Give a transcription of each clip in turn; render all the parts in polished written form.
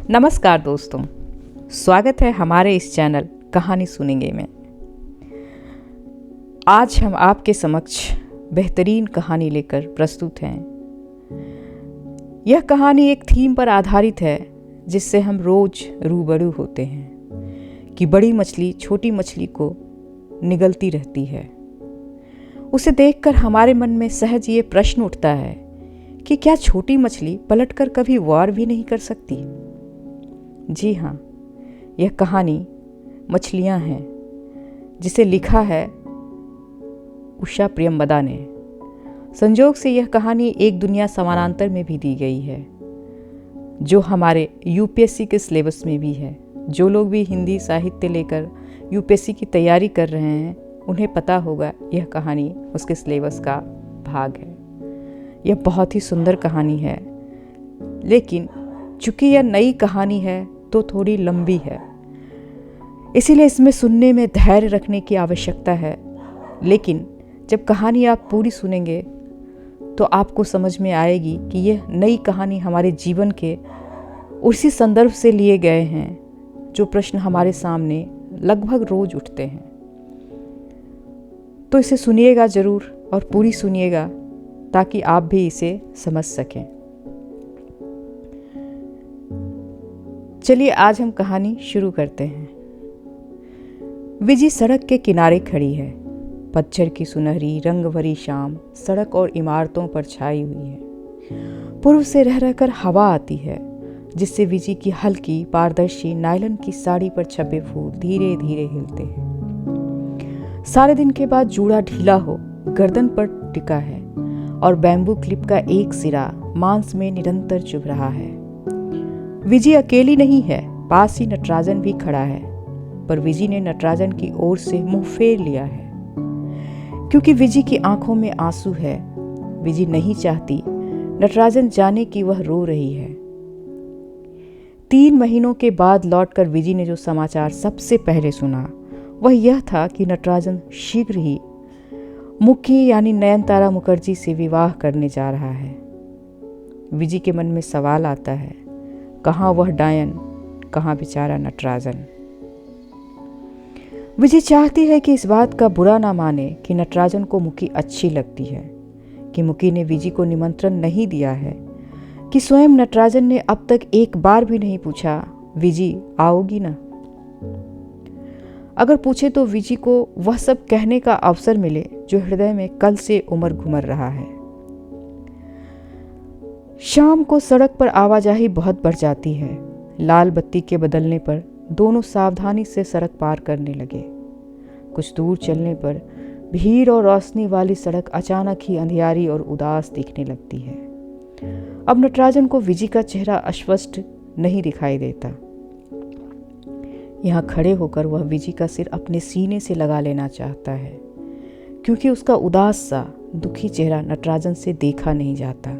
नमस्कार दोस्तों, स्वागत है हमारे इस चैनल कहानी सुनेंगे में। आज हम आपके समक्ष बेहतरीन कहानी लेकर प्रस्तुत हैं। यह कहानी एक थीम पर आधारित है जिससे हम रोज रूबरू होते हैं कि बड़ी मछली छोटी मछली को निगलती रहती है। उसे देखकर हमारे मन में सहज ये प्रश्न उठता है कि क्या छोटी मछली पलटकर कभी वार भी नहीं कर सकती? जी हाँ, यह कहानी मछलियाँ हैं जिसे लिखा है उषा प्रियंवदा ने। संजोग से यह कहानी एक दुनिया समानांतर में भी दी गई है जो हमारे यूपीएससी के सिलेबस में भी है। जो लोग भी हिंदी साहित्य लेकर यूपीएससी की तैयारी कर रहे हैं उन्हें पता होगा यह कहानी उसके सिलेबस का भाग है। यह बहुत ही सुंदर कहानी है, लेकिन चूंकि यह नई कहानी है तो थोड़ी लंबी है, इसीलिए इसमें सुनने में धैर्य रखने की आवश्यकता है। लेकिन जब कहानी आप पूरी सुनेंगे तो आपको समझ में आएगी कि यह नई कहानी हमारे जीवन के उसी संदर्भ से लिए गए हैं जो प्रश्न हमारे सामने लगभग रोज उठते हैं। तो इसे सुनिएगा ज़रूर और पूरी सुनिएगा ताकि आप भी इसे समझ सकें। चलिए आज हम कहानी शुरू करते हैं। विजी सड़क के किनारे खड़ी है। पतझड़ की सुनहरी रंग भरी शाम सड़क और इमारतों पर छाई हुई है। पूर्व से रह रहकर हवा आती है जिससे विजी की हल्की पारदर्शी नायलन की साड़ी पर छपे फूल धीरे धीरे हिलते हैं। सारे दिन के बाद जूड़ा ढीला हो गर्दन पर टिका है और बैम्बू क्लिप का एक सिरा मांस में निरंतर चुभ रहा है। विजी अकेली नहीं है, पास ही नटराजन भी खड़ा है, पर विजी ने नटराजन की ओर से मुंह फेर लिया है क्योंकि विजी की आंखों में आंसू है। विजी नहीं चाहती नटराजन जाने कि वह रो रही है। 3 महीनों के बाद लौटकर विजी ने जो समाचार सबसे पहले सुना वह यह था कि नटराजन शीघ्र ही मुकी यानी नयनतारा मुखर्जी से विवाह करने जा रहा है। विजी के मन में सवाल आता है, कहाँ वह डायन, कहाँ बेचारा नटराजन। विजी चाहती है कि इस बात का बुरा ना माने कि नटराजन को मुकी अच्छी लगती है, कि मुकी ने विजी को निमंत्रण नहीं दिया है, कि स्वयं नटराजन ने अब तक एक बार भी नहीं पूछा विजी आओगी ना। अगर पूछे तो विजी को वह सब कहने का अवसर मिले जो हृदय में कल से उमड़ घुमर रहा है। शाम को सड़क पर आवाजाही बहुत बढ़ जाती है। लाल बत्ती के बदलने पर दोनों सावधानी से सड़क पार करने लगे। कुछ दूर चलने पर भीड़ और रोशनी वाली सड़क अचानक ही अंधियारी और उदास दिखने लगती है। अब नटराजन को विजी का चेहरा अस्पष्ट नहीं दिखाई देता। यहाँ खड़े होकर वह विजी का सिर अपने सीने से लगा लेना चाहता है क्योंकि उसका उदास सा दुखी चेहरा नटराजन से देखा नहीं जाता,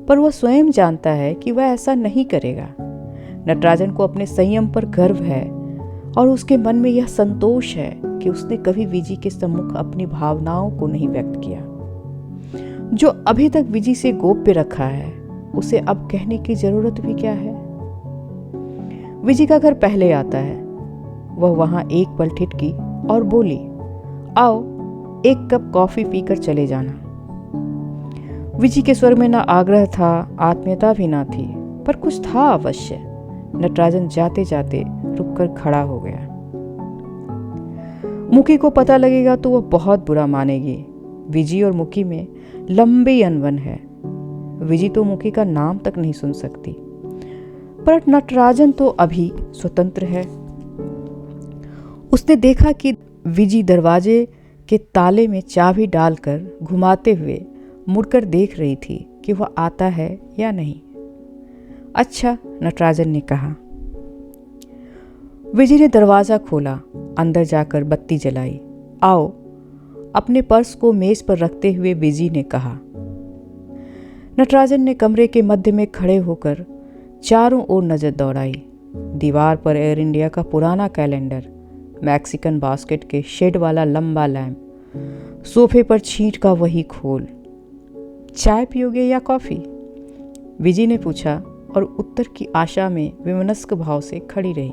पर वह स्वयं जानता है कि वह ऐसा नहीं करेगा। नटराजन को अपने संयम पर गर्व है और उसके मन में यह संतोष है कि उसने कभी विजी के सम्मुख अपनी भावनाओं को नहीं व्यक्त किया। जो अभी तक विजी से गोप्य रखा है उसे अब कहने की जरूरत भी क्या है। विजी का घर पहले आता है। वह वहां एक पल ठिठकी और बोली, आओ एक कप कॉफी पीकर चले जाना। विजी के स्वर में न आग्रह था, आत्मीयता भी ना थी, पर कुछ था अवश्य। नटराजन जाते जाते रुककर खड़ा हो गया। मुकी को पता लगेगा तो वह बहुत बुरा मानेगी। विजी और मुकी में लंबी अनबन है। विजी तो मुकी का नाम तक नहीं सुन सकती, पर नटराजन तो अभी स्वतंत्र है। उसने देखा कि विजी दरवाजे के ताले में चाबी डालकर घुमाते हुए मुड़कर देख रही थी कि वह आता है या नहीं। अच्छा, नटराजन ने कहा। विजी ने दरवाजा खोला, अंदर जाकर बत्ती जलाई। आओ, अपने पर्स को मेज पर रखते हुए विजी ने कहा। नटराजन ने कमरे के मध्य में खड़े होकर चारों ओर नजर दौड़ाई। दीवार पर एयर इंडिया का पुराना कैलेंडर, मैक्सिकन बास्केट के शेड वाला लंबा लैंप, सोफे पर छींट का वही खोल। चाय पियोगे या कॉफी? विजी ने पूछा और उत्तर की आशा में विमनस्क भाव से खड़ी रही।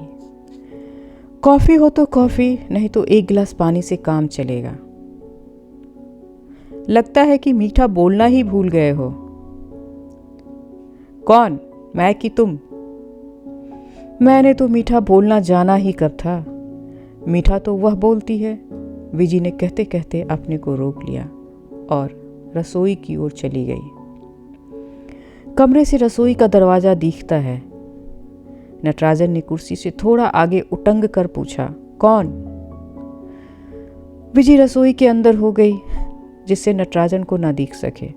कॉफ़ी हो तो कॉफ़ी, नहीं तो एक गिलास पानी से काम चलेगा। लगता है कि मीठा बोलना ही भूल गए हो। कौन, मैं कि तुम? मैंने तो मीठा बोलना जाना ही कब था। मीठा तो वह बोलती है। विजी ने कहते कहते अपने को रोक लिया और रसोई की ओर चली गई। कमरे से रसोई का दरवाजा दिखता है। नटराजन ने कुर्सी से थोड़ा आगे उटंग कर पूछा, कौन? विजी रसोई के अंदर हो गई, जिससे नटराजन को ना दिख सके।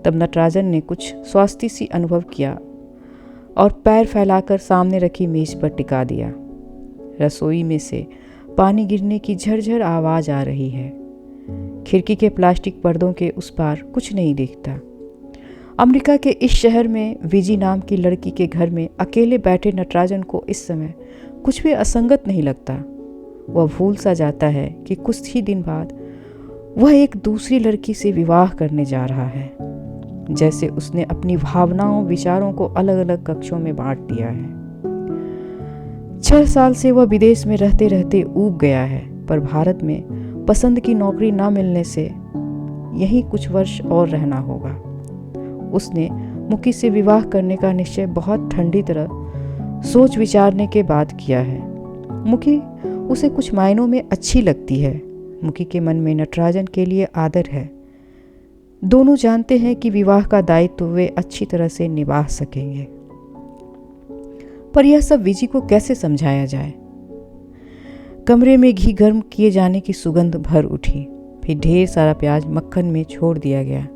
तब नटराजन ने कुछ स्वास्थ्य सी अनुभव किया और पैर फैलाकर सामने रखी मेज पर टिका दिया। रसोई में से पानी गिरने की झरझर आवाज आ रही है। खिड़की के प्लास्टिक पर्दों के उस पार कुछ नहीं दिखता। अमेरिका के इस शहर में विजी नाम की लड़की के घर में अकेले बैठे नटराजन को इस समय कुछ भी असंगत नहीं लगता। वह भूल सा जाता है कि कुछ ही दिन बाद वह एक दूसरी लड़की से विवाह करने जा रहा है, जैसे उसने अपनी भावनाओं विचारों को अलग अलग कक्षों में बांट दिया है। 6 साल से वह विदेश में रहते रहते ऊब गया है, पर भारत में पसंद की नौकरी ना मिलने से यहीं कुछ वर्ष और रहना होगा। उसने मुकी से विवाह करने का निश्चय बहुत ठंडी तरह सोच विचारने के बाद किया है। मुकी उसे कुछ मायनों में अच्छी लगती है। मुकी के मन में नटराजन के लिए आदर है। दोनों जानते हैं कि विवाह का दायित्व वे अच्छी तरह से निभा सकेंगे, पर यह सब विजी को कैसे समझाया जाए। कमरे में घी गर्म किए जाने की सुगंध भर उठी। फिर ढेर सारा प्याज मक्खन में छोड़ दिया गया।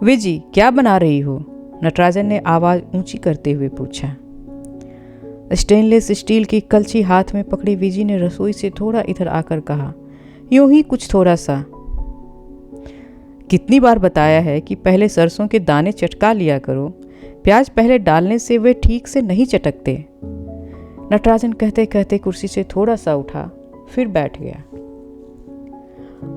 विजी, क्या बना रही हो? नटराजन ने आवाज ऊंची करते हुए पूछा। स्टेनलेस स्टील की कलछी हाथ में पकड़ी विजी ने रसोई से थोड़ा इधर आकर कहा, यूं ही कुछ थोड़ा सा। कितनी बार बताया है कि पहले सरसों के दाने चटका लिया करो, प्याज पहले डालने से वे ठीक से नहीं चटकते। नटराजन कहते कहते कुर्सी से थोड़ा सा उठा, फिर बैठ गया।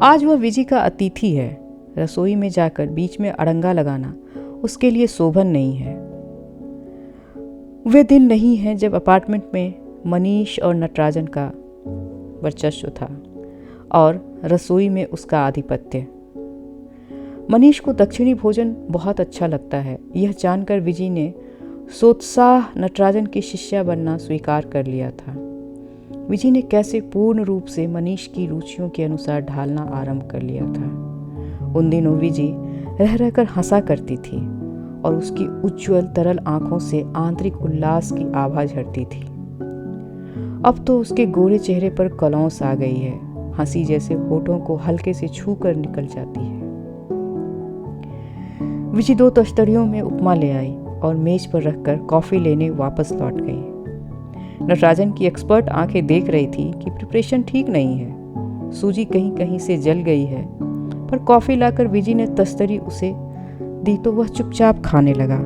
आज वह विजी का अतिथि है। रसोई में जाकर बीच में अड़ंगा लगाना उसके लिए शोभन नहीं है। वे दिन नहीं है जब अपार्टमेंट में मनीष और नटराजन का वर्चस्व था और रसोई में उसका आधिपत्य। मनीष को दक्षिणी भोजन बहुत अच्छा लगता है। यह जानकर विजी ने सोत्साह नटराजन की शिष्या बनना स्वीकार कर लिया था। विजी ने कैसे पूर्ण रूप से मनीष की रुचियों के अनुसार ढालना आरंभ कर लिया था। उन दिनों विजी रह रहकर हंसा करती थी और उसकी उज्ज्वल तरल आंखों से आंतरिक उल्लास की आभा झरती थी। अब तो उसके गोरे चेहरे पर कलौंस आ गई है। हंसी जैसे होठों को हल्के से छू कर निकल जाती है। विजी 2 तश्तरियों में उपमा ले आई और मेज पर रखकर कॉफी लेने वापस लौट गई। नटराजन की एक्सपर्ट आंखें देख रही थी कि प्रिपरेशन ठीक नहीं है, सूजी कहीं कहीं से जल गई है, पर कॉफी लाकर विजी ने तस्तरी उसे दी तो वह चुपचाप खाने लगा।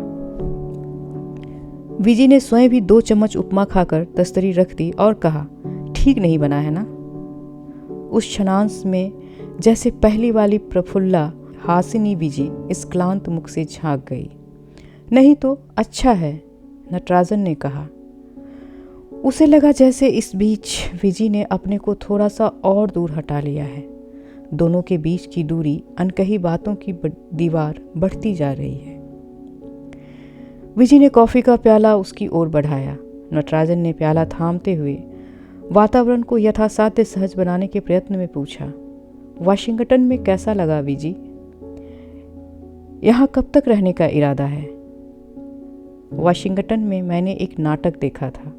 विजी ने स्वयं भी 2 चम्मच उपमा खाकर तस्तरी रख दी और कहा, ठीक नहीं बना है ना? उस क्षणांश में जैसे पहली वाली प्रफुल्ला हासिनी विजी इस क्लांत मुख से झांक गई। नहीं तो अच्छा है, नटराजन ने कहा। उसे लगा जैसे इस बीच विजी ने अपने को थोड़ा सा और दूर हटा लिया है। दोनों के बीच की दूरी अनकही बातों की दीवार बढ़ती जा रही है। विजी ने कॉफी का प्याला उसकी ओर बढ़ाया। नटराजन ने प्याला थामते हुए वातावरण को यथासाध्य सहज बनाने के प्रयत्न में पूछा, वाशिंगटन में कैसा लगा विजी? यहाँ कब तक रहने का इरादा है? वाशिंगटन में मैंने एक नाटक देखा था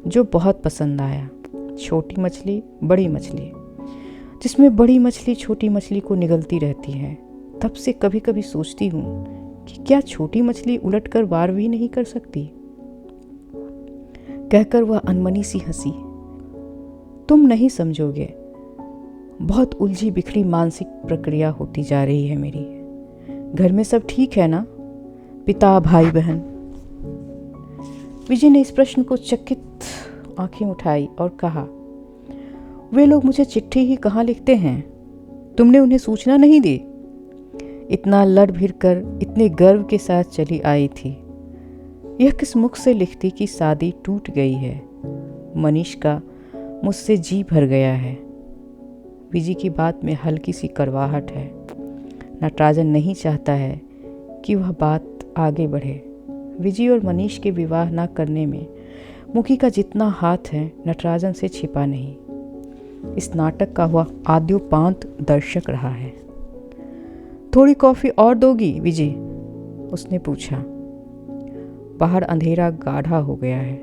जो बहुत पसंद आया। छोटी मछली बड़ी मछली, जिसमें बड़ी मछली छोटी मछली को निगलती रहती है। तब से कभी कभी सोचती हूँ कि क्या छोटी मछली उलटकर वार भी नहीं कर सकती? कहकर वह अनमनी सी हंसी। तुम नहीं समझोगे, बहुत उलझी बिखरी मानसिक प्रक्रिया होती जा रही है मेरी। घर में सब ठीक है ना? पिता, भाई, बहन? विजय ने इस प्रश्न को चकित आंखें उठाई और कहा, वे लोग मुझे चिट्ठी ही कहाँ लिखते हैं? तुमने उन्हें सूचना नहीं दी? इतना लड़ भिड़ कर इतने गर्व के साथ चली आई थी। यह किस मुख से लिखती कि शादी टूट गई है। मनीष का मुझसे जी भर गया है। विजी की बात में हल्की सी कड़वाहट है। नटराजन नहीं चाहता है कि वह बात आगे बढ़े। विजी और मनीष के विवाह न करने में मुखी का जितना हाथ है नटराजन से छिपा नहीं। इस नाटक का वह आद्योपांत दर्शक रहा है। थोड़ी कॉफी और दोगी विजी? उसने पूछा। बाहर अंधेरा गाढ़ा हो गया है।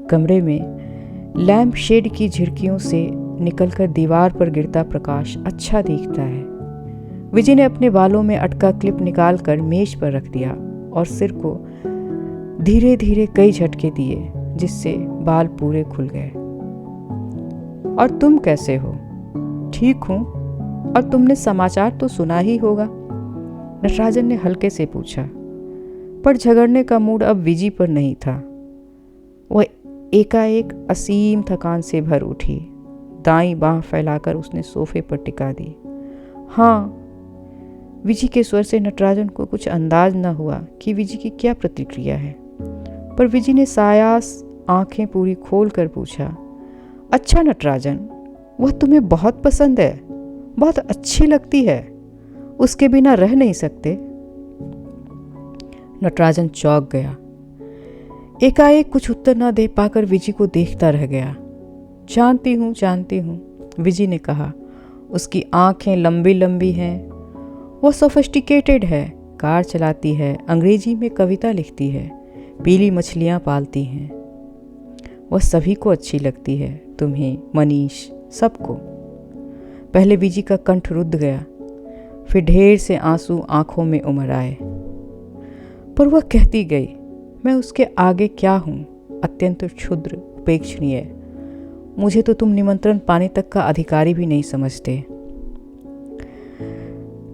कमरे में लैंप शेड की झिड़कियों से निकलकर दीवार पर गिरता प्रकाश अच्छा दिखता है। विजय ने अपने बालों में अटका क्लिप निकालकर मेज पर रख दिया और सिर को धीरे धीरे कई झटके दिए, जिससे बाल पूरे खुल गए। और तुम कैसे हो? ठीक हूं। और तुमने समाचार तो सुना ही होगा? नटराजन ने हल्के से पूछा, पर झगड़ने का मूड अब विजी पर नहीं था। वह एकाएक असीम थकान से भर उठी। दाईं बांह फैलाकर उसने सोफे पर टिका दी। हाँ। विजी के स्वर से नटराजन को कुछ अंदाज न हुआ कि विजी की क्या प्रतिक्रिया है, पर विजी ने सायास आंखें पूरी खोल कर पूछा, अच्छा नटराजन, वह तुम्हें बहुत पसंद है, बहुत अच्छी लगती है, उसके बिना रह नहीं सकते? नटराजन चौंक गया। एकाएक कुछ उत्तर न दे पाकर विजी को देखता रह गया। जानती हूँ, विजी ने कहा। उसकी आंखें लंबी लंबी हैं। वह सोफिस्टिकेटेड है, कार चलाती है, अंग्रेजी में कविता लिखती है, पीली मछलियाँ पालती हैं। वह सभी को अच्छी लगती है, तुम्हें, मनीष, सबको। पहले विजी का कंठ रुद्ध गया, फिर ढेर से आंसू आंखों में उमड़ आए। पर वह कहती गई, मैं उसके आगे क्या हूँ, अत्यंत क्षुद्र, उपेक्षणीय। मुझे तो तुम निमंत्रण पाने तक का अधिकारी भी नहीं समझते।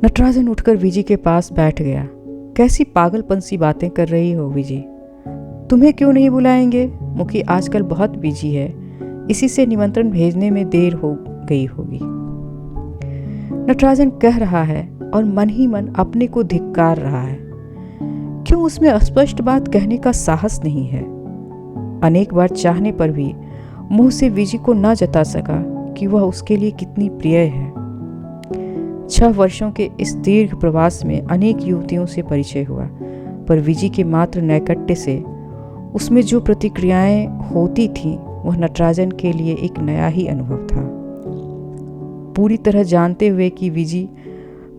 नटराजन उठकर विजी के पास बैठ गया। कैसी पागलपन सी बातें कर रही हो विजी? तुम्हें क्यों नहीं बुलाएंगे? मुखी आजकल बहुत बिजी है, इसी से निमंत्रण भेजने में देर हो गई होगी। नटराजन कह रहा है और मन ही मन अपने को धिक्कार रहा है। क्यों उसमें स्पष्ट बात कहने का साहस नहीं है? अनेक बार चाहने पर भी मुंह से विजी को न जता सका कि वह उसके लिए कितनी प्रिय है। 6 वर्षों के इस दीर्घ प्रवास में अनेक युवतियों से परिचय हुआ, पर विजी के मात्र नैकट्य से उसमें जो प्रतिक्रियाएं होती थीं वह नटराजन के लिए एक नया ही अनुभव था। पूरी तरह जानते हुए कि विजी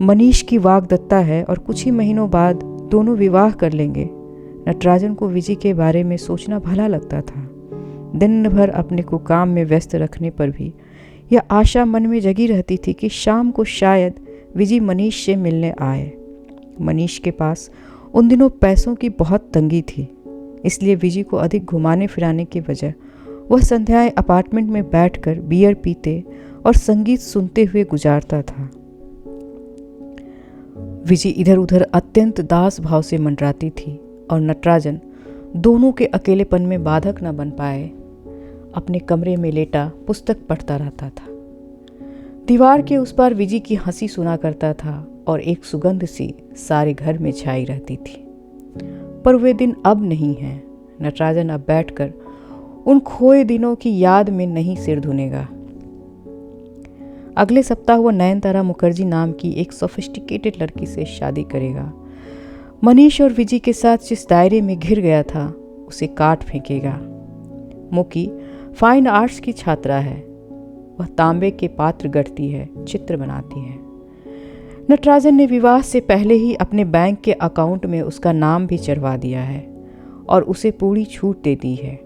मनीष की वाग्दत्ता है और कुछ ही महीनों बाद दोनों विवाह कर लेंगे, नटराजन को विजी के बारे में सोचना भला लगता था। दिन भर अपने को काम में व्यस्त रखने पर भी यह आशा मन में जगी रहती थी कि शाम को शायद विजी मनीष से मिलने आए। मनीष के पास उन दिनों पैसों की बहुत तंगी थी, इसलिए विजी को अधिक घुमाने फिराने के बजाय वह संध्याएं अपार्टमेंट में बैठकर बियर पीते और संगीत सुनते हुए गुजारता था। विजी इधर उधर अत्यंत दास भाव से मंडराती थी और नटराजन दोनों के अकेलेपन में बाधक न बन पाए अपने कमरे में लेटा पुस्तक पढ़ता रहता था। दीवार के उस पार विजी की हंसी सुना करता था और एक सुगंध सी सारे घर में छाई रहती थी। पर वे दिन अब नहीं हैं। नटराजन अब बैठकर उन खोए दिनों की याद में नहीं सिर धुनेगा। अगले सप्ताह वह नयनतारा मुखर्जी नाम की एक सोफिस्टिकेटेड लड़की से शादी करेगा। मनीष और विजी के साथ जिस दायरे में घिर गया था उसे काट फेंकेगा। मुकी फाइन आर्ट्स की छात्रा है। वह तांबे के पात्र गढ़ती है, चित्र बनाती है। नटराजन ने विवाह से पहले ही अपने बैंक के अकाउंट में उसका नाम भी चढ़वा दिया है और उसे पूरी छूट दे दी है।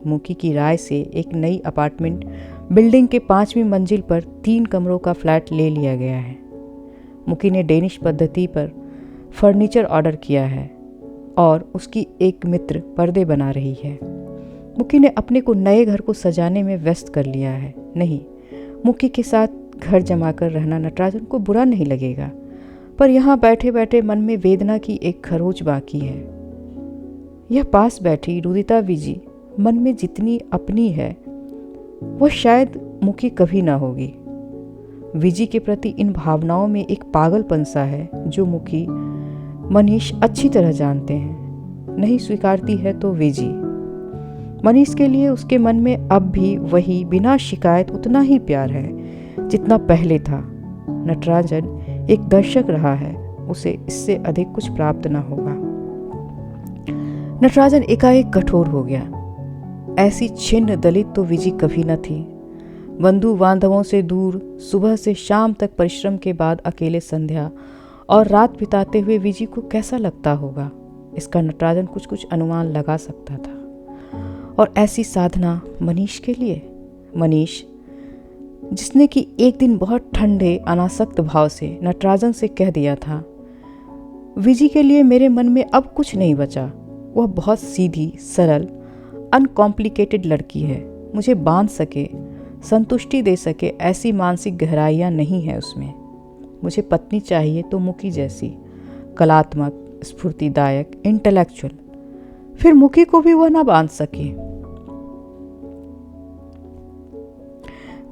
मुकी की राय से एक नई अपार्टमेंट बिल्डिंग के 5वीं मंजिल पर 3 कमरों का फ्लैट ले लिया गया है। मुकी ने डेनिश पद्धति पर फर्नीचर ऑर्डर किया है और उसकी एक मित्र पर्दे बना रही है। मुकी ने अपने को नए घर को सजाने में व्यस्त कर लिया है। नहीं, मुकी के साथ घर जमा कर रहना नटराजन को बुरा नहीं लगेगा, पर यहाँ बैठे बैठे मन में वेदना की एक खरोच बाकी है। यह पास बैठी रुदिता विजी मन में जितनी अपनी है वह शायद मुकी कभी ना होगी। विजी के प्रति इन भावनाओं में एक पागलपन सा है जो मुकी मनीष अच्छी तरह जानते हैं। नहीं स्वीकारती है तो विजी। मनीष के लिए उसके मन में अब भी वही बिना शिकायत उतना ही प्यार है जितना पहले था। नटराजन एक दर्शक रहा है, उसे इससे अधिक कुछ प्राप्त न होगा। नटराजन एकाएक कठोर हो गया। ऐसी छिन्न दलित तो विजी कभी न थी। बंधु बांधवों से दूर, सुबह से शाम तक परिश्रम के बाद अकेले संध्या और रात बिताते हुए विजी को कैसा लगता होगा, इसका नटराजन कुछ कुछ अनुमान लगा सकता था। और ऐसी साधना मनीष के लिए, मनीष जिसने कि एक दिन बहुत ठंडे अनासक्त भाव से नटराजन से कह दिया था, विजी के लिए मेरे मन में अब कुछ नहीं बचा। वह बहुत सीधी, सरल, अनकॉम्प्लिकेटेड लड़की है। मुझे बांध सके, संतुष्टि दे सके ऐसी मानसिक गहराइयाँ नहीं है उसमें। मुझे पत्नी चाहिए तो मुकी जैसी, कलात्मक, स्फूर्तिदायक, इंटेलेक्चुअल। फिर मुकी को भी वह ना बांध सके।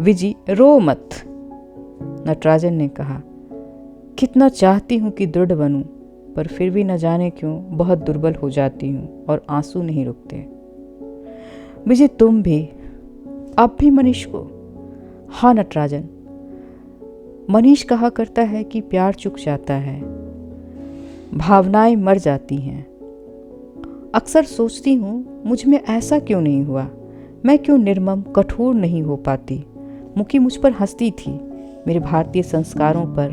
विजी रो मत, नटराजन ने कहा। कितना चाहती हूं कि दृढ़ बनूं, पर फिर भी न जाने क्यों बहुत दुर्बल हो जाती हूं और आंसू नहीं रुकते। विजी तुम भी, अब भी मनीष को? हाँ नटराजन, मनीष कहा करता है कि प्यार चुक जाता है, भावनाएं मर जाती हैं। अक्सर सोचती हूँ मुझ में ऐसा क्यों नहीं हुआ, मैं क्यों निर्मम, कठोर नहीं हो पाती। मुकी मुझ पर हंसती थी, मेरे भारतीय संस्कारों पर।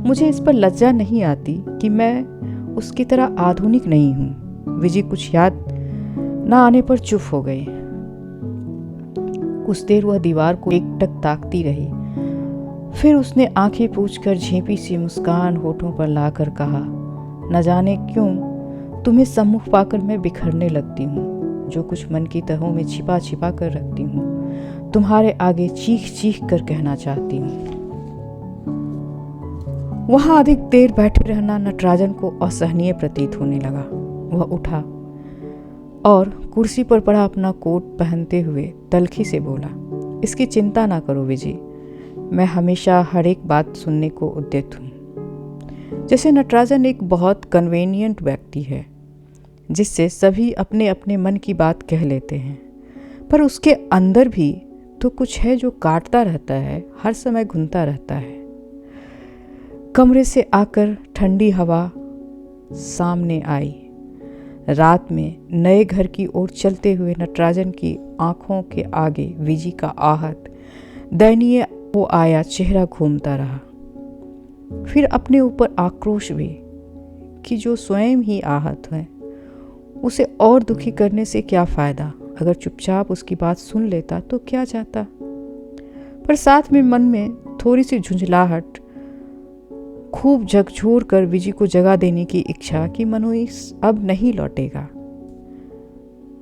मुझे इस पर लज्जा नहीं आती कि मैं उसकी तरह आधुनिक नहीं हूँ। विजी कुछ याद न आने पर चुप हो गई। कुछ देर वह दीवार को एकटक ताकती रही। फिर उसने आंखें पूछकर झेंपी सी मुस्कान होठों पर लाकर कहा, न जाने क्यों तुम्हें सम्मुख पाकर मैं बिखरने लगती हूँ। जो कुछ मन की तहों में छिपा छिपा कर रखती हूँ, तुम्हारे आगे चीख चीख कर कहना चाहती हूँ। वहां अधिक देर बैठे रहना नटराजन को असहनीय प्रतीत होने लगा। वह उठा और कुर्सी पर पड़ा अपना कोट पहनते हुए तलखी से बोला, इसकी चिंता ना करो विजी, मैं हमेशा हर एक बात सुनने को उद्यत हूँ। जैसे नटराजन एक बहुत कन्वीनियंट व्यक्ति है जिससे सभी अपने अपने मन की बात कह लेते हैं, पर उसके अंदर भी तो कुछ है जो काटता रहता है, हर समय घूमता रहता है। कमरे से आकर ठंडी हवा सामने आई। रात में नए घर की ओर चलते हुए नटराजन की आंखों के आगे विजी का आहत, दयनीय हो आया चेहरा घूमता रहा। फिर अपने ऊपर आक्रोश भी कि जो स्वयं ही आहत है, उसे और दुखी करने से क्या फायदा। अगर चुपचाप उसकी बात सुन लेता तो क्या जाता। पर साथ में मन में थोड़ी सी झुंझलाहट, खूब झकझोर कर विजी को जगा देने की इच्छा कि मनोज अब नहीं लौटेगा।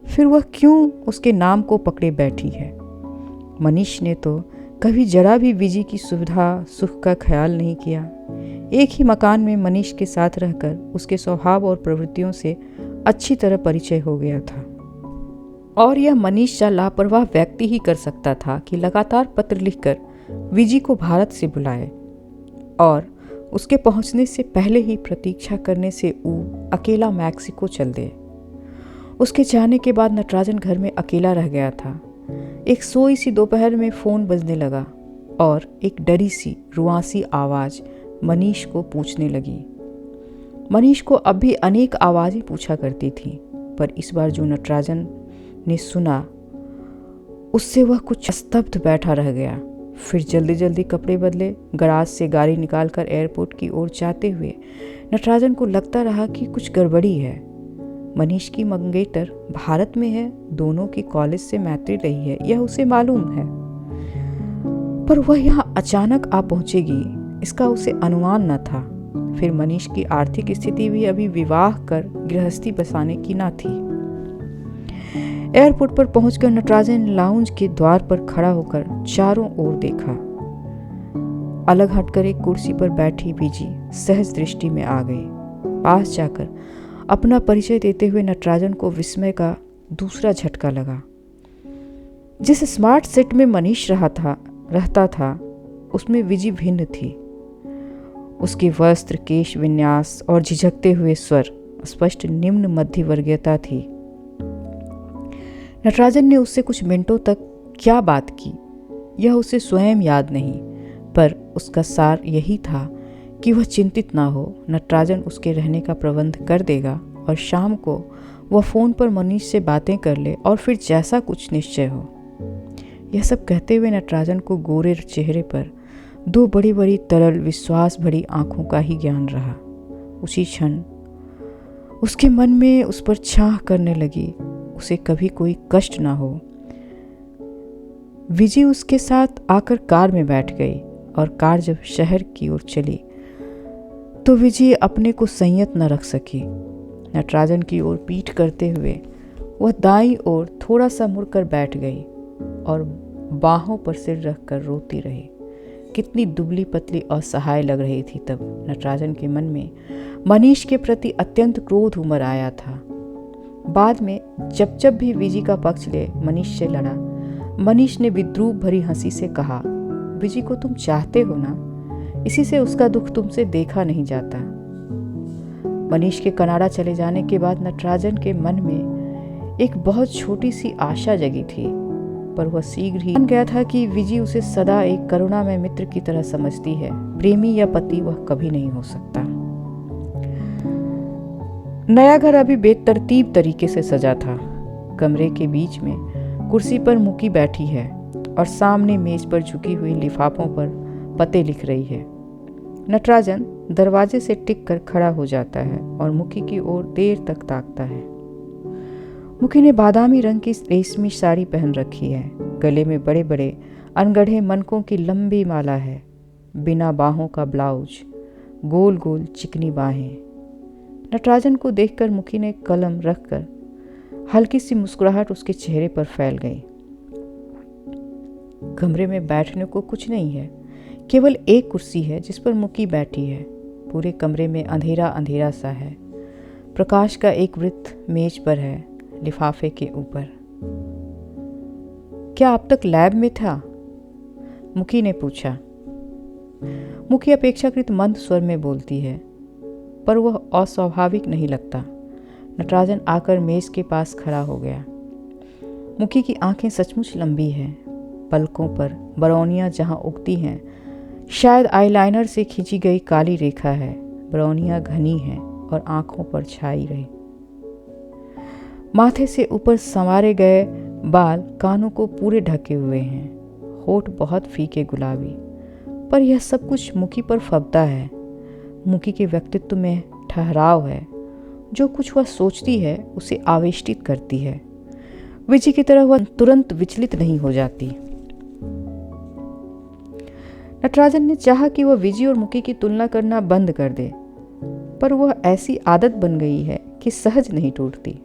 फिर वह क्यों उसके नाम को पकड़े बैठी है। मनीष ने तो कभी जरा भी विजी की सुविधा सुख का ख्याल नहीं किया। एक ही मकान में मनीष के साथ रहकर उसके स्वभाव और प्रवृत्तियों से अच्छी तरह परिचय हो गया था। और यह मनीष सा लापरवाह व्यक्ति ही कर सकता था कि लगातार पत्र लिखकर विजी को भारत से बुलाए और उसके पहुंचने से पहले ही प्रतीक्षा करने से अकेला मैक्सिको चल दे। उसके जाने के बाद नटराजन घर में अकेला रह गया था। एक सोई सी दोपहर में फ़ोन बजने लगा और एक डरी सी रुआसी आवाज़ मनीष को पूछने लगी। मनीष को अब भी अनेक आवाज़ें पूछा करती थी, पर इस बार जो नटराजन ने सुना उससे वह कुछ स्तब्ध बैठा रह गया। फिर जल्दी जल्दी कपड़े बदले, गराज से गाड़ी निकालकर एयरपोर्ट की ओर जाते हुए नटराजन को लगता रहा कि कुछ गड़बड़ी है। मनीष की मंगेतर भारत में है, दोनों की कॉलेज से मैत्री रही है, यह उसे मालूम है, पर वह यहाँ अचानक आ पहुंचेगी इसका उसे अनुमान न था। फिर मनीष की आर्थिक स्थिति भी अभी विवाह कर गृहस्थी बसाने की ना थी। एयरपोर्ट पर पहुंचकर नटराजन लाउंज के द्वार पर खड़ा होकर चारों ओर देखा। अलग हटकर एक कुर्सी पर बैठी विजी सहज दृष्टि में आ गई। पास जाकर अपना परिचय देते हुए नटराजन को विस्मय का दूसरा झटका लगा। जिस स्मार्ट सेट में मनीष रहता था उसमें विजी भिन्न थी। उसके वस्त्र, केश विन्यास और झिझकते हुए स्वर स्पष्ट निम्न मध्यवर्गीयता थी। नटराजन ने उससे कुछ मिनटों तक क्या बात की यह उसे स्वयं याद नहीं, पर उसका सार यही था कि वह चिंतित ना हो। नटराजन उसके रहने का प्रबंध कर देगा और शाम को वह फ़ोन पर मनीष से बातें कर ले और फिर जैसा कुछ निश्चय हो। यह सब कहते हुए नटराजन को गोरे चेहरे पर दो बड़ी बड़ी तरल विश्वास भरी आंखों का ही ज्ञान रहा। उसी क्षण उसके मन में उस पर छाह करने लगी, उसे कभी कोई कष्ट ना हो। विजय उसके साथ आकर कार में बैठ गई और कार जब शहर की ओर चली तो विजय अपने को संयत न रख सकी। नटराजन की ओर पीठ करते हुए वह दाईं ओर थोड़ा सा मुड़कर बैठ गई और बाहों पर सिर रखकर रोती रही। कितनी दुबली पतली असहाय लग रही थी। तब नटराजन के मन में मनीष के प्रति अत्यंत क्रोध उमड़ आया था। बाद में जब जब भी विजय का पक्ष ले मनीष से लड़ा, मनीष ने विद्रूप भरी हंसी से कहा, विजय को तुम चाहते हो ना, इसी से उसका दुख तुमसे देखा नहीं जाता। मनीष के कनाडा चले जाने के बाद नटराजन के मन में एक बहुत छोटी सी आशा जगी थी, पर वह शीघ्र ही मान गया था कि विजय उसे सदा एक करुणामय मित्र की तरह समझती है। प्रेमी या पति वह कभी नहीं हो सकता। नया घर अभी बेतरतीब तरीके से सजा था। कमरे के बीच में कुर्सी पर मुकी बैठी है और सामने मेज पर झुकी हुई लिफाफों पर पते लिख रही है। नटराजन दरवाजे से टिक कर खड़ा हो जाता है और मुकी की ओर देर तक ताकता है। मुकी ने बादामी रंग की रेशमी साड़ी पहन रखी है। गले में बड़े बड़े अनगढ़े मनकों की लंबी माला है। बिना बाहों का ब्लाउज, गोल गोल चिकनी बाहें। नटराजन को देखकर मुकी ने कलम रखकर हल्की सी मुस्कुराहट उसके चेहरे पर फैल गई। कमरे में बैठने को कुछ नहीं है, केवल एक कुर्सी है जिस पर मुकी बैठी है। पूरे कमरे में अंधेरा अंधेरा सा है। प्रकाश का एक वृत्त मेज पर है, लिफाफे के ऊपर। क्या अब तक लैब में था? मुकी ने पूछा। मुकी अपेक्षाकृत मंद स्वर में बोलती है, पर वह अस्वाभाविक नहीं लगता। नटराजन आकर मेज के पास खड़ा हो गया। मुकी की आंखें सचमुच लंबी हैं। पलकों पर बरौनियां जहां उगती हैं, शायद आईलाइनर से खींची गई काली रेखा है। बरौनियां घनी हैं और आंखों पर छाई रही। माथे से ऊपर संवारे गए बाल कानों को पूरे ढके हुए हैं। होठ बहुत फीके गुलाबी, पर यह सब कुछ मुकी पर फबता है। मुकी के व्यक्तित्व में ठहराव है। जो कुछ वह सोचती है उसे आवेष्टित करती है। विजय की तरह वह तुरंत विचलित नहीं हो जाती। नटराजन ने चाहा कि वह विजय और मुकी की तुलना करना बंद कर दे, पर वह ऐसी आदत बन गई है कि सहज नहीं टूटती।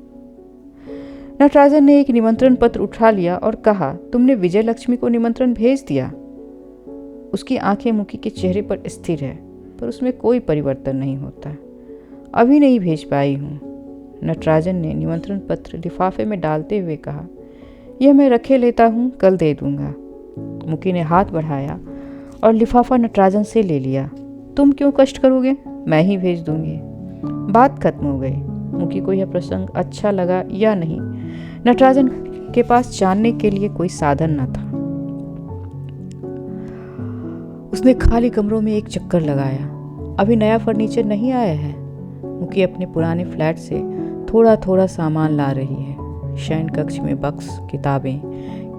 नटराजन ने एक निमंत्रण पत्र उठा लिया और कहा, तुमने विजय लक्ष्मी को निमंत्रण भेज दिया? उसकी आंखें मुकी के चेहरे पर स्थिर है, पर उसमें कोई परिवर्तन नहीं होता। अभी नहीं भेज पाई हूँ। नटराजन ने निमंत्रण पत्र लिफाफे में डालते हुए कहा, यह मैं रखे लेता हूँ, कल दे दूंगा। मुकी ने हाथ बढ़ाया और लिफाफा नटराजन से ले लिया। तुम क्यों कष्ट करोगे, मैं ही भेज दूंगी। बात खत्म हो गई। मुकी को यह प्रसंग अच्छा लगा या नहीं, नटराजन के पास जानने के लिए कोई साधन न था। उसने खाली कमरों में एक चक्कर लगाया। अभी नया फर्नीचर नहीं आया है। मुकी अपने पुराने फ्लैट से थोड़ा थोड़ा सामान ला रही है। शयन कक्ष में बक्स, किताबें,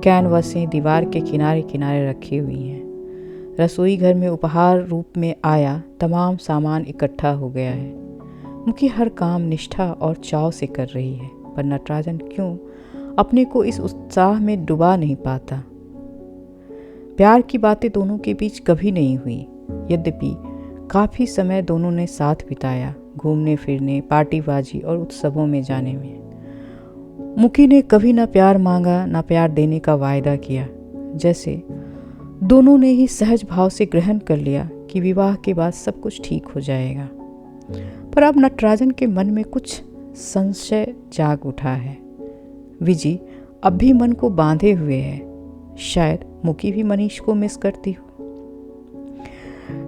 कैनवसें दीवार के किनारे किनारे रखी हुई हैं। रसोई घर में उपहार रूप में आया तमाम सामान इकट्ठा हो गया है। मुकी हर काम निष्ठा और चाव से कर रही है, पर नटराजन क्यों अपने को इस उत्साह में डुबा नहीं पाता। प्यार की बातें दोनों के बीच कभी नहीं हुई, यद्यपि काफ़ी समय दोनों ने साथ बिताया, घूमने फिरने, पार्टीबाजी और उत्सवों में जाने में। मुकी ने कभी ना प्यार मांगा ना प्यार देने का वायदा किया। जैसे दोनों ने ही सहज भाव से ग्रहण कर लिया कि विवाह के बाद सब कुछ ठीक हो जाएगा। पर अब नटराजन के मन में कुछ संशय जाग उठा है। विजय अब भी मन को बांधे हुए है। शायद मुकी भी मनीष को मिस करती हो।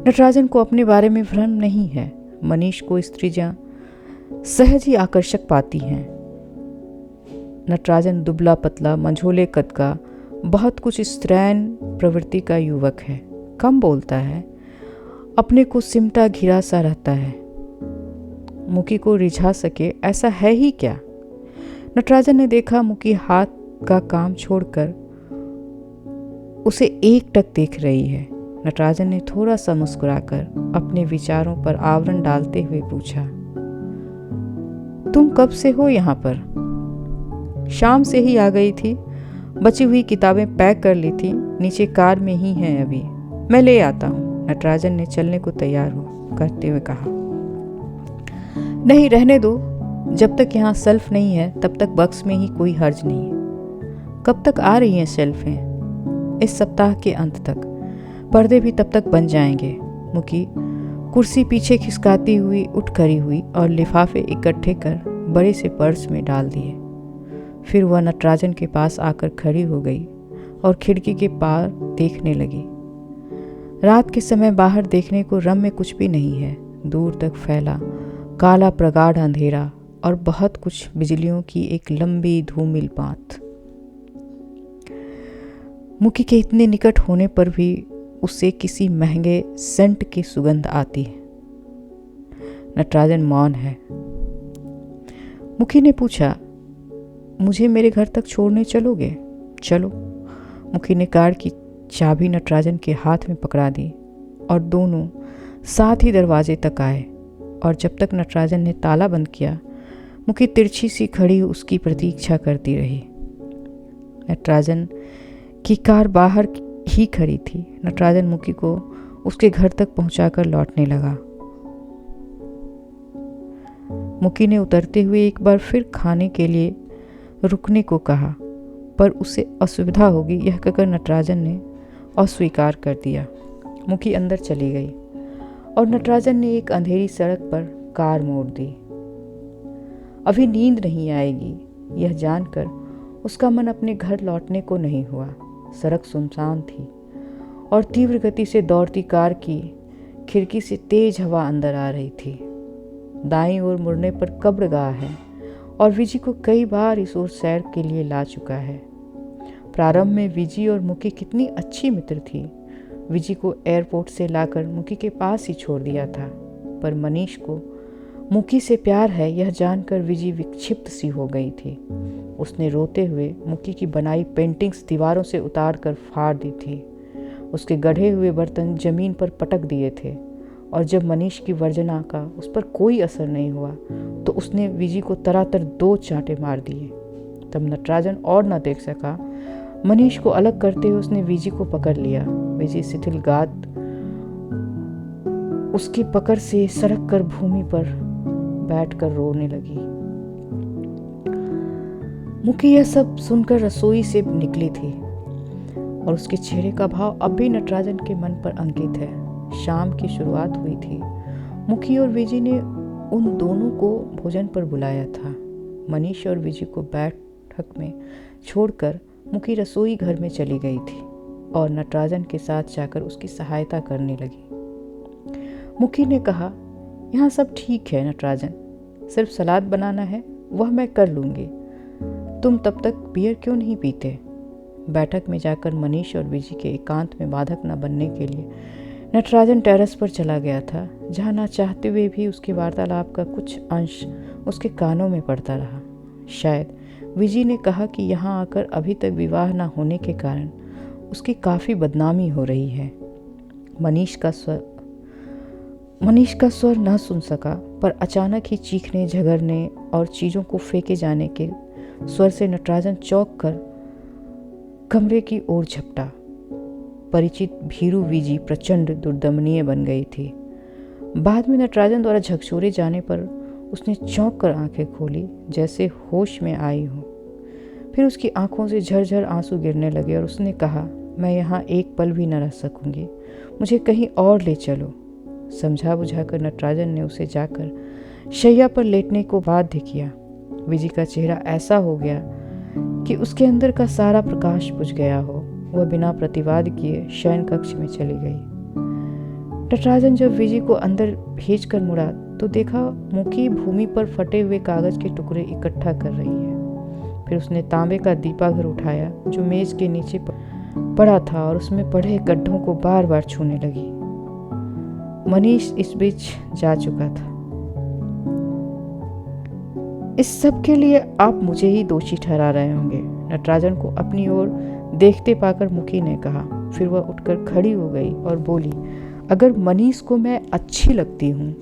नटराजन को अपने बारे में भ्रम नहीं है। मनीष को स्त्रियां सहज ही आकर्षक पाती हैं। नटराजन दुबला पतला मंझोले कद का, बहुत कुछ स्त्रैण प्रवृत्ति का युवक है। कम बोलता है, अपने को सिमटा घिरा सा रहता है। मुकी को रिझा सके ऐसा है ही क्या। नटराजन ने देखा मुकी हाथ का काम छोड़कर उसे एकटक देख रही है। नटराजन ने थोड़ा सा मुस्कुराकर अपने विचारों पर आवरण डालते हुए पूछा, तुम कब से हो यहाँ पर? शाम से ही आ गई थी, बची हुई किताबें पैक कर ली थी, नीचे कार में ही हैं अभी, मैं ले आता हूँ। नटराजन ने चलने को तैयार हो करते हुए कहा, नहीं रहने दो, जब तक यहाँ सेल्फ नहीं है तब तक बक्स में ही कोई हर्ज नहीं है। कब तक आ रही हैं शेल्फें? इस सप्ताह के अंत तक। पर्दे भी तब तक बन जाएंगे। मुकी कुर्सी पीछे खिसकाती हुई उठ खड़ी हुई और लिफाफे इकट्ठे कर बड़े से पर्स में डाल दिए। फिर वह नटराजन के पास आकर खड़ी हो गई और खिड़की के पार देखने लगी। रात के समय बाहर देखने को रम में कुछ भी नहीं है। दूर तक फैला काला प्रगाढ़ अंधेरा और बहुत कुछ बिजलियों की एक लंबी धूमिल बात। मुकी के इतने निकट होने पर भी उससे किसी महंगे सेंट की सुगंध आती है। नटराजन मौन है। मुकी ने पूछा, मुझे मेरे घर तक छोड़ने चलोगे? चलो। मुकी ने कार की चाबी नटराजन के हाथ में पकड़ा दी और दोनों साथ ही दरवाजे तक आए। और जब तक नटराजन ने ताला बंद किया, मुकी तिरछी सी खड़ी उसकी प्रतीक्षा करती रही। नटराजन की कार बाहर ही खड़ी थी। नटराजन मुकी को उसके घर तक पहुंचाकर लौटने लगा। मुकी ने उतरते हुए एक बार फिर खाने के लिए रुकने को कहा, पर उसे असुविधा होगी यह कहकर नटराजन ने अस्वीकार कर दिया। मुकी अंदर चली गई और नटराजन ने एक अंधेरी सड़क पर कार मोड़ दी। अभी नींद नहीं आएगी यह जानकर उसका मन अपने घर लौटने को नहीं हुआ। सड़क सुनसान थी और तीव्र गति से दौड़ती कार की खिड़की से तेज हवा अंदर आ रही थी। दाईं ओर मुड़ने पर कब्रगाह है और विजी को कई बार इस ओर सैर के लिए ला चुका है। प्रारंभ में विजी और मुकी कितनी अच्छी मित्र थी। विजी को एयरपोर्ट से लाकर मुकी के पास ही छोड़ दिया था, पर मनीष को मुकी से प्यार है यह जानकर विजी विक्षिप्त सी हो गई थी। उसने रोते हुए मुकी की बनाई पेंटिंग्स दीवारों से उतार कर फाड़ दी थी। उसके गढ़े हुए बर्तन जमीन पर पटक दिए थे और जब मनीष की वर्जना का उस पर कोई असर नहीं हुआ तो उसने विजी को तरातर 2 चांटे मार दिए। तब नटराजन और न देख सका। मनीष को अलग करते हुए उसने विजी को पकड़ लिया। विजी शिथिल गात उसकी पकड़ से सरक कर भूमि पर बैठकर रोने लगी। मुकी यह सब सुनकर रसोई से निकली थी और उसके चेहरे का भाव अब भी नटराजन के मन पर अंकित है। शाम की शुरुआत हुई थी। मुकी और विजी ने उन दोनों को भोजन पर बुलाया था। मनीष और विजी को बैठक में छोड़कर मुकी रसोई घर में चली गई थी और नटराजन के साथ जाकर उसकी सहायता करने लगी। मुकी ने कहा, यहाँ सब ठीक है नटराजन, सिर्फ सलाद बनाना है वह मैं कर लूँगी। तुम तब तक बियर क्यों नहीं पीते? बैठक में जाकर मनीष और विजी के एकांत में बाधक न बनने के लिए नटराजन टेरेस पर चला गया था, जहाँ ना चाहते हुए भी उसके वार्तालाप का कुछ अंश उसके कानों में पड़ता रहा। शायद विजी ने कहा कि यहाँ आकर अभी तक विवाह न होने के कारण उसकी काफ़ी बदनामी हो रही है। मनीष का स्वर न सुन सका, पर अचानक ही चीखने, झगड़ने और चीज़ों को फेंके जाने के स्वर से नटराजन चौंक कर कमरे की ओर झपटा। परिचित भीरू विजी प्रचंड दुर्दमनीय बन गई थी। बाद में नटराजन द्वारा झकझोरे जाने पर उसने चौंक कर आंखें खोली, जैसे होश में आई हो। फिर उसकी आंखों से झरझर आंसू गिरने लगे और उसने कहा, मैं यहाँ एक पल भी न रह सकूंगी, मुझे कहीं और ले चलो। समझा बुझाकर नटराजन ने उसे जाकर शैया पर लेटने को बाध्य किया। विजी का चेहरा ऐसा हो गया कि उसके अंदर का सारा प्रकाश बुझ गया हो। वह बिना प्रतिवाद किए शयन कक्ष में चली गई। नटराजन जब विजी को अंदर भेज कर मुड़ा तो देखा मुकी भूमि पर फटे हुए कागज के टुकड़े इकट्ठा कर रही है। फिर उसने तांबे का दीपाघर उठाया जो मेज के नीचे पड़ा था और उसमें पड़े गड्ढों को बार बार छूने लगी। मनीष इस बीच जा चुका था। इस सब के लिए आप मुझे ही दोषी ठहरा रहे होंगे, नटराजन को अपनी ओर देखते पाकर मुकी ने कहा। फिर वह उठकर खड़ी हो गई और बोली, अगर मनीष को मैं अच्छी लगती हूँ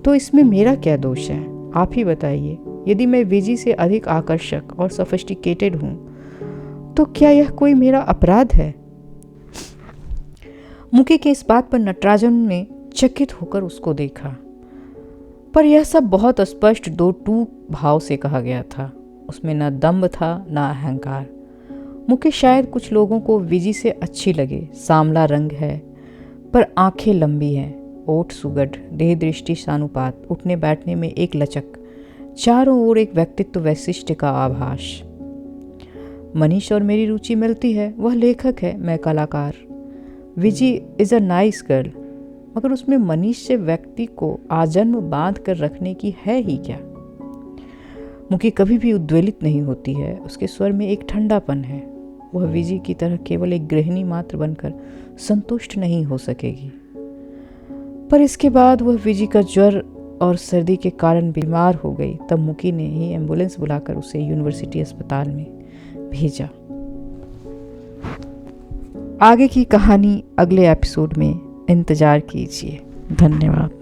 तो इसमें मेरा क्या दोष है? आप ही बताइए। यदि मैं विजी से अधिक आकर्षक और सोफिस्टिकेटेड हूँ तो क्या यह कोई मेरा अपराध है? मुकी के इस बात पर नटराजन ने चकित होकर उसको देखा, पर यह सब बहुत स्पष्ट दो टूक भाव से कहा गया था। उसमें न दम्भ था न अहंकार। मुकी शायद कुछ लोगों को विजी से अच्छी लगे। सांवला रंग है पर आंखें लंबी हैं, ओठ सुगढ़, देह दृष्टि सानुपात, उठने बैठने में एक लचक, चारों ओर एक व्यक्तित्व वैशिष्ट का आभास। मनीष और मेरी रुचि मिलती है। वह लेखक है, मैं कलाकार। विजी इज़ अ नाइस गर्ल, मगर उसमें मनीष से व्यक्ति को आजन्म बांध कर रखने की है ही क्या? मुकी कभी भी उद्वेलित नहीं होती है। उसके स्वर में एक ठंडापन है। वह विजी की तरह केवल एक गृहिणी मात्र बनकर संतुष्ट नहीं हो सकेगी। पर इसके बाद वह विजी का ज्वर और सर्दी के कारण बीमार हो गई। तब मुकी ने ही एम्बुलेंस बुलाकर उसे यूनिवर्सिटी अस्पताल में भेजा। आगे की कहानी अगले एपिसोड में इंतजार कीजिए। धन्यवाद।